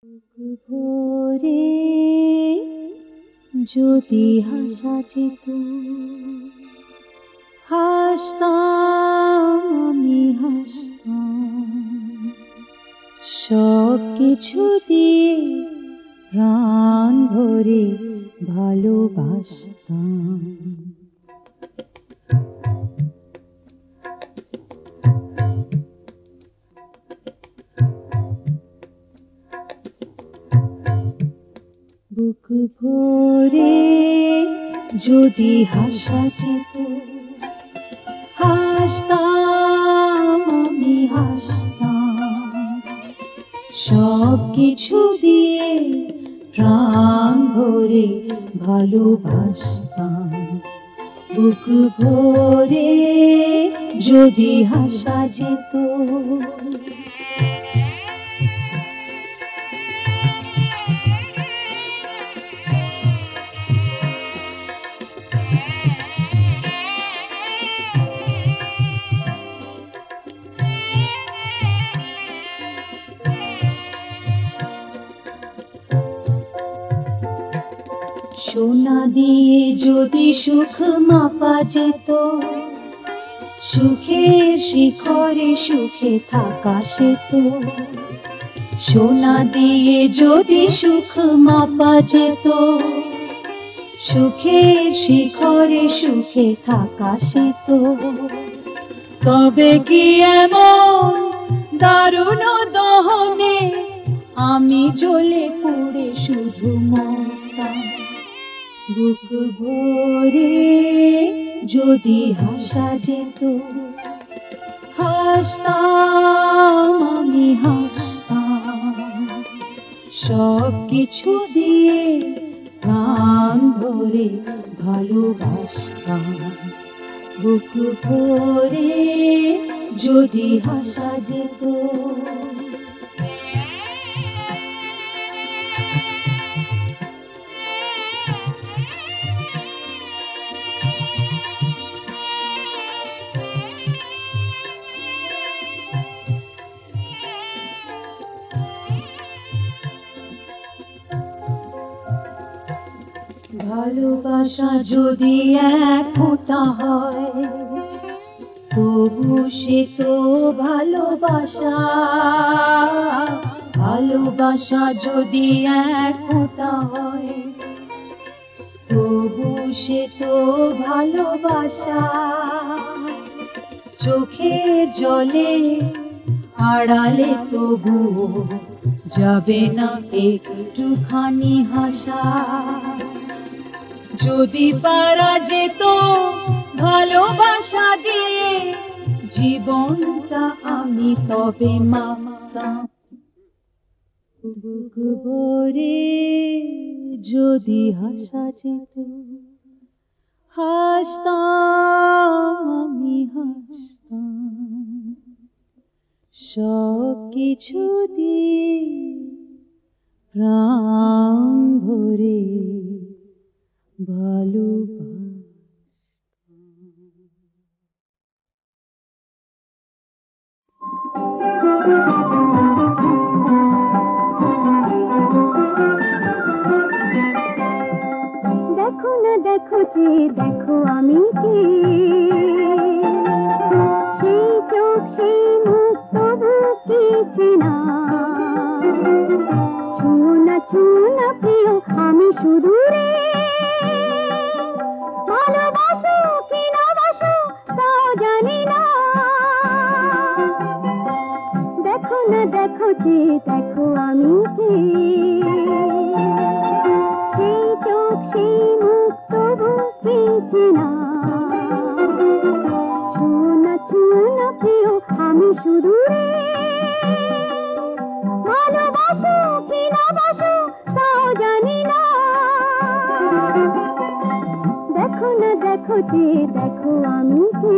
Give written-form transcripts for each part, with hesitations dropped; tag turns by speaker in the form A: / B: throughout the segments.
A: ভোরে যদি হাসা যেত, হাসতাম আমি হাসতাম, সব কিছু দিয়ে প্রাণ ভরে ভালোবাসতাম। বুক ভরে যদি হাসা যেত, হাসতাম আমি হাসতাম, সব কিছু দিয়ে প্রাণ ভরে ভালোবাসতাম। বুক ভরে যদি হাসা যেত। সোনা দিয়ে যদি সুখ মাপা যেত, সুখের শিখরে সুখে থাকা সেত। সোনা দিয়ে যদি সুখ মাপা যেত, সুখের শিখরে সুখে থাকা সেত। তবে কি এমন দারুণ দহনে আমি জ্বলে পুড়ে শুধু মরতাম। বুক ভরে যদি হাসা যেত, হাসতাম আমি হাসতাম, সব কিছু দিয়ে প্রাণ ভরে ভালোবাসতাম। বুক ভরে যদি হাসা যেত। ভালোবাসা যদি এক ফোঁটা হয়, তবু সে তো ভালোবাসা। ভালোবাসা যদি এক ফোঁটা হয়, তবু সে তো ভালোবাসা। চোখের জলে আড়ালে তবু যাবে না একটুখানি হাসা। যদি পারা যেত ভালোবাসা দিয়ে, জীবনটা আমি তবে মাপতাম। বুক ভরে যদি হাসা যেত, হাসতাম আমি হাসতাম, সব কিছু দিয়ে প্রাণ ভরে ভালোবাসতাম।
B: দেখো না দেখো যে দেখো আমি কে, সেই চোখ সেই মুখ তবু কি চেনা। ছুঁয়ো না প্রিয় আমি শুধু রে, ভালোবাসো কি না বাসো তাও জানি না। দেখো না দেখো যে দেখো আমি কে, সেই চোখ সেই মুখ তবু কি চেনা। ছুঁয়ো না প্রিয় আমি শুধু রে, ভালোবাসো কি না বাসো তাও জানি না। দেখো না দেখো যে দেখো আমি কে।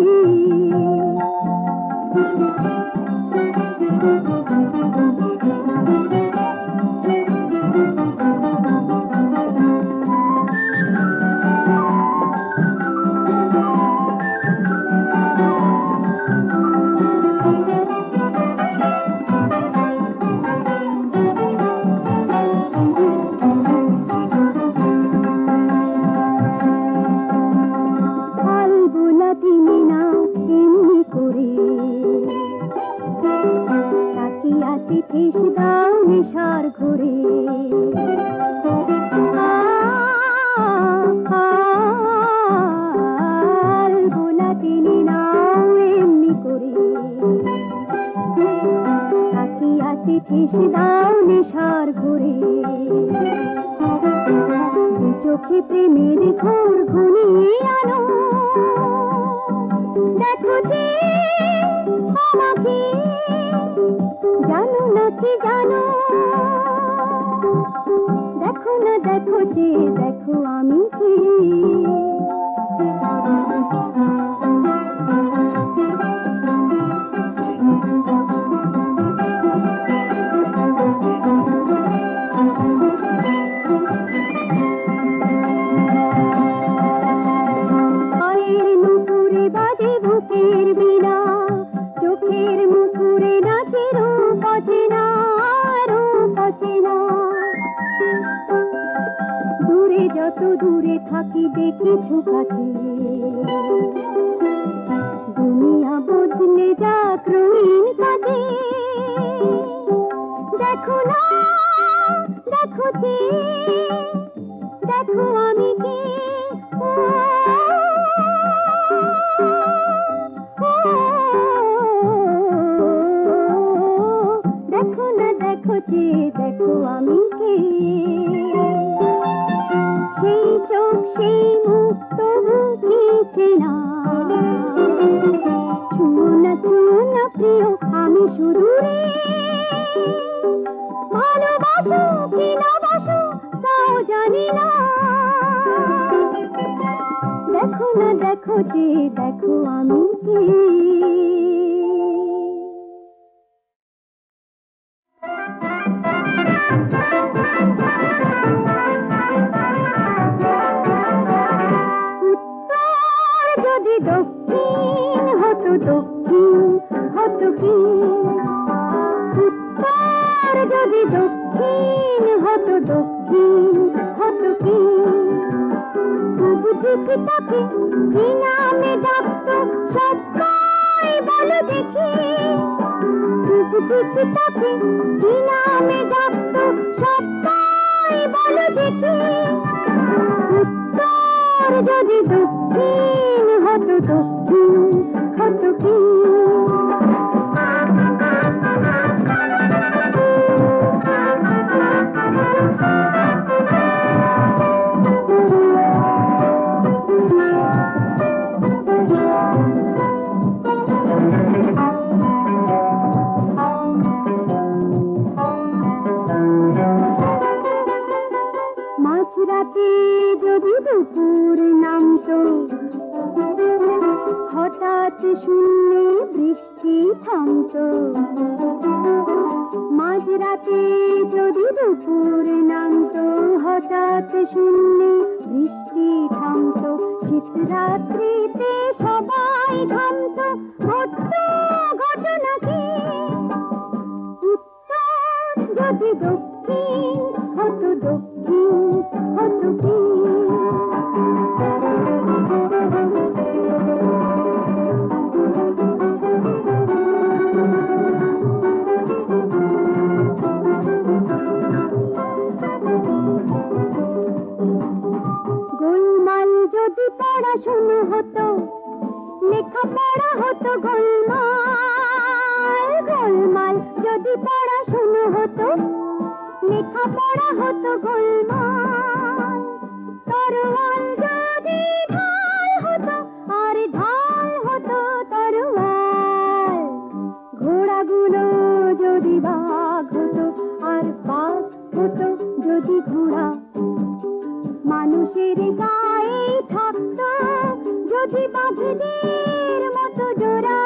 B: ঠেস দাও নেশার ঘুরে, চোখে প্রেমের ঘোর ঘুরিয়ে আনো। দেখো যে আমাকে, জানো নাকি জানো, দেখো না দেখো যে দেখো আমি কি। যত দূরে থাকি দেখেছো কাছে, দুনিয়া বদলে যাক রঙিন কাজে। দেখো না দেখো যে দেখো আমি কি। দেখো না দেখো যে দেখো আমি কি। সেই চোখ সেই মুখ তবু কি চেনা, ছুঁয়ো না প্রিয় আমি শুধু রে। ভালোবাসো কি না বাসো তাও জানি না। দেখো না দেখো যে দেখো আমি কি। যদি দক্ষিণ হতো দক্ষিণ হতো কি, উত্তর যদি দক্ষিণ হতো দক্ষিণ হতো কি। বুঝি তাকে কি নামে ডাকতো সবাই বলো দেখি। বুঝি তাকে কি নামে ডাকতো সবাই বলো দেখি। উত্তর যদি দক্ষিণ হতো দক্ষিণ হতো কি। মাঝরাতে যদি দুপুর নামতো, হঠাৎ শূন্যে বৃষ্টি থামতো। মাঝরাতে যদি দুপুর নামতো, হঠাৎ শূন্যে বৃষ্টি থামতো। শীত রাত্রিতে সবাই ঘামতো, ঘটতো ঘটনা কি। উত্তর যদি দক্ষিণ হতো দক্ষিণ হতো কি। গোলমাল যদি পড়াশোনা হতো, লেখাপড়া হতো গোলমাল। গোলমাল যদি পড়াশোনা হতো, লেখাপড়া হতো গোলমাল। তরোয়াল যদি ঢাল হতো, আর ঢাল হতো তরোয়াল। ঘোড়াগুলো যদি বাঘ হতো, আর বাঘ হতো যদি ঘোড়া। মানুষের গায়ে থাকতো যদি বাঘেদের মতো জোড়া।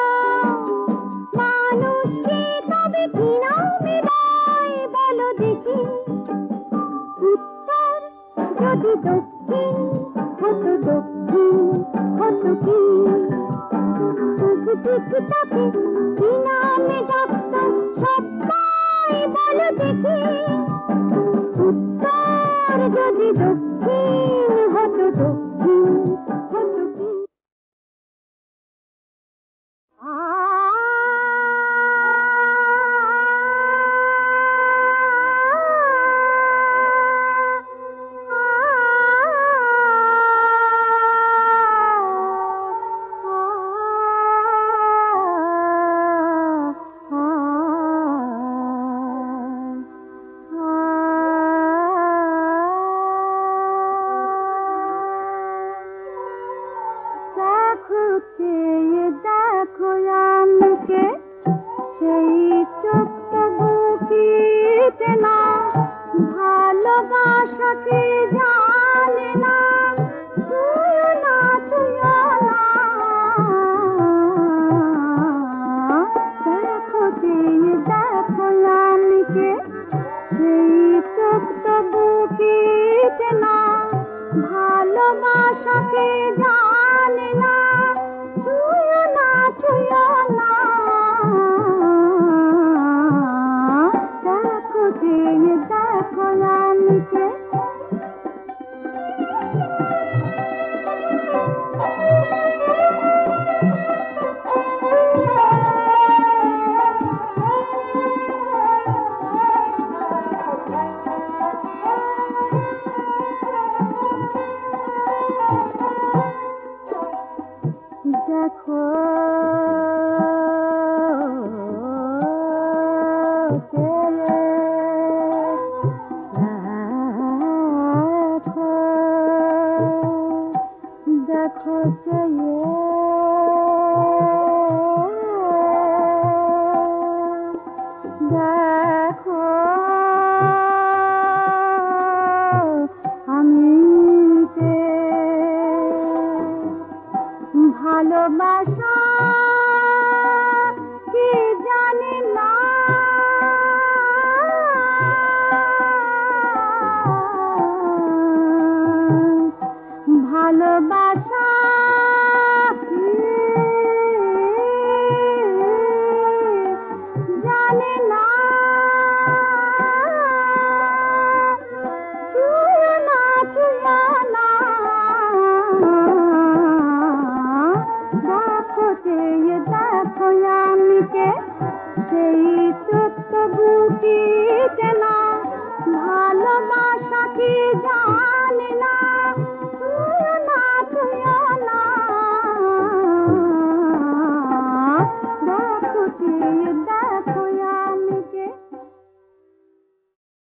B: মানুষকে তবে কি নামে দেয় বলো দেখি। উত্তর যদি দক্ষিণ হতো দক্ষিণ হতো কি। তাকে কি নামে ডাকতো সবাই বলো দেখি। উত্তর যদি দক্ষিণ হতো দক্ষিণ হতো কি। চেনা, ভালোবাসা কি জানে না, ছুঁয়ো না ছুঁয়ো না। দেখো চেয়ে দেখো আমি কে, সেই চোখ তবু কি চেনা, ভালোবাসাকে জানে না, ছুঁয়ো না ছুঁয়ো না। দেখো চেয়ে দেখো আমি কে। দেখো চেয়ে দেখো, দেখো চেয়ে দেখো আমি কে। ভালোবাসা কি জানি না, ভালোবাসা কি জানি না, ছুঁয়ো না ছুঁয়ো না। দেখো চেয়ে দেখো আমি কে, সেই চোখ তবু কি চেনা, ভালোবাসা কি জানে